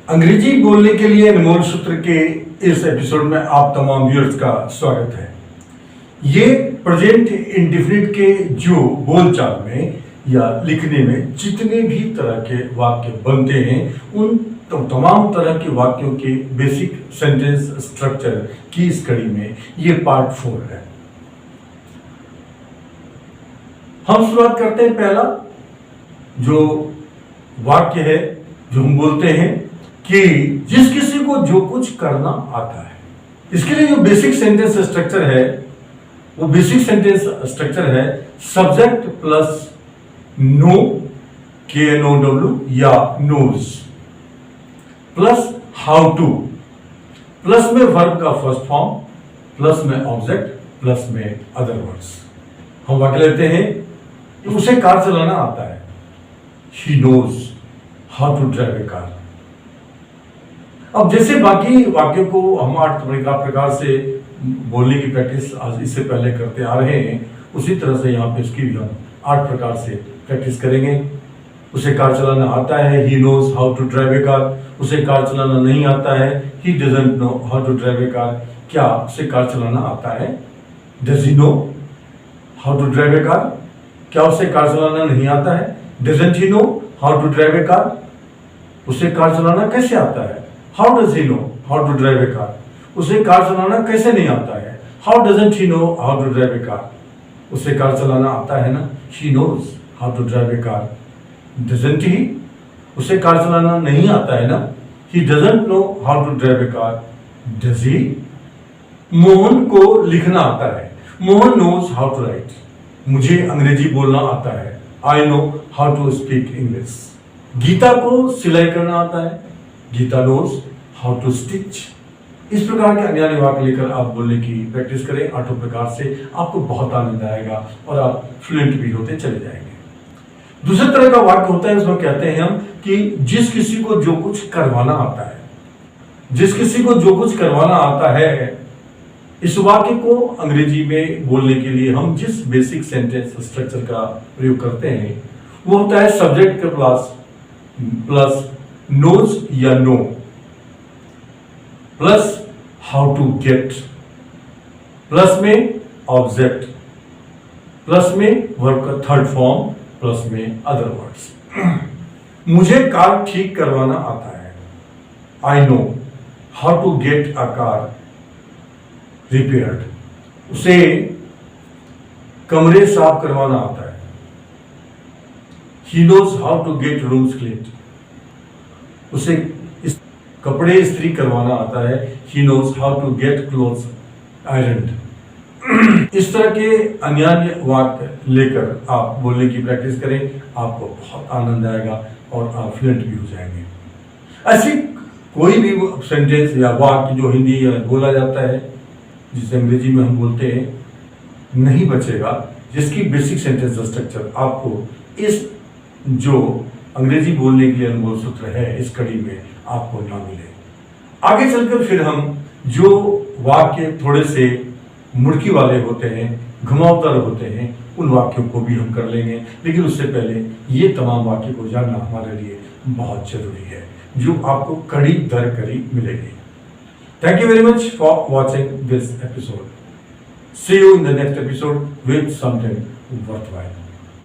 अंग्रेजी बोलने के लिए अनमोल सूत्र के इस एपिसोड में आप तमाम व्यूअर्स का स्वागत है। ये प्रेजेंट इंडेफिनिट के जो बोलचाल में या लिखने में जितने भी तरह के वाक्य बनते हैं उन तमाम तरह के वाक्यों के बेसिक सेंटेंस स्ट्रक्चर की इस कड़ी में ये पार्ट 4 है। हम शुरुआत करते हैं। पहला जो वाक्य है जो हम बोलते हैं कि जिस किसी को जो कुछ करना आता है, इसके लिए जो बेसिक सेंटेंस स्ट्रक्चर है वो बेसिक सेंटेंस स्ट्रक्चर है सब्जेक्ट प्लस नो KNOW या knows plus how to plus में वर्ब का फर्स्ट फॉर्म प्लस में ऑब्जेक्ट प्लस में अदर वर्ड्स। हम वाक्य लेते हैं कि उसे कार चलाना आता है। He knows how to drive a car। अब जैसे बाकी वाक्यों को हम 8 प्रकार से बोलने की प्रैक्टिस आज इससे पहले करते आ रहे हैं, उसी तरह से यहाँ पे इसकी भी हम 8 प्रकार से प्रैक्टिस करेंगे। उसे कार चलाना आता है, he knows how to drive a car। उसे कार चलाना नहीं आता है, he doesn't know how to drive a car। क्या उसे कार चलाना आता है? Does he know how to drive a car? क्या उसे कार चलाना नहीं आता है? Doesn't he know how to drive a car? उसे कार चलाना कैसे आता है? How does he know how to drive a car? उसे कार चलाना कैसे नहीं आता है? How doesn't he know how to drive a car? उसे कार चलाना आता है ना? He knows how to drive a car। Doesn't he? उसे कार चलाना नहीं आता है ना? He doesn't know how to drive a car। Does he? Mohan को लिखना आता है। Mohan knows how to write। मुझे अंग्रेजी बोलना आता है। I know how to speak English। Gita को सिलाई करना आता है। Gita knows how to stitch। इस प्रकार के अन्य वाक्य लेकर आप बोलने की प्रैक्टिस करें 8 प्रकार से, आपको बहुत आनंद आएगा और आप फ्लुएंट भी होते चले जाएंगे। दूसरे तरह का वाक्य होता है, उसमें कहते हैं हम कि जिस किसी को जो कुछ करवाना आता है। जिस किसी को जो कुछ करवाना आता है, इस वाक्य को अंग्रेजी में बोलने के लिए हम जिस बेसिक सेंटेंस स्ट्रक्चर का प्रयोग करते हैं वो होता है सब्जेक्ट के प्लस नोज या know plus how to get plus में ऑब्जेक्ट प्लस में वर्ब का थर्ड फॉर्म प्लस में अदर वर्ड्स। मुझे कार ठीक करवाना आता है। I know how to get a car repaired. उसे कमरे साफ करवाना आता है। He knows how to get rooms cleaned। उसे कपड़े इस्त्री करवाना आता है। He knows how to get clothes ironed। इस तरह के अन्य वाक्य लेकर आप बोलने की प्रैक्टिस करें, आपको बहुत आनंद आएगा और आप फ्लुएंट भी हो जाएंगे। ऐसी कोई भी सेंटेंस या वाक्य जो हिंदी बोला जाता है जिसे अंग्रेजी में हम बोलते हैं नहीं बचेगा जिसकी बेसिक सेंटेंस स्ट्रक्चर आपको इस जो अंग्रेजी बोलने के लिए अनमोल सूत्र है इस कड़ी में आपको ना मिले। आगे चलकर फिर हम जो वाक्य थोड़े से मुड़की वाले होते हैं, घुमावदार होते हैं, उन वाक्यों को भी हम कर लेंगे, लेकिन उससे पहले ये तमाम वाक्य को जानना हमारे लिए बहुत जरूरी है जो आपको कड़ी दर कड़ी मिलेगी। Thank you very much for watching this episode. See you in the next episode with something worthwhile.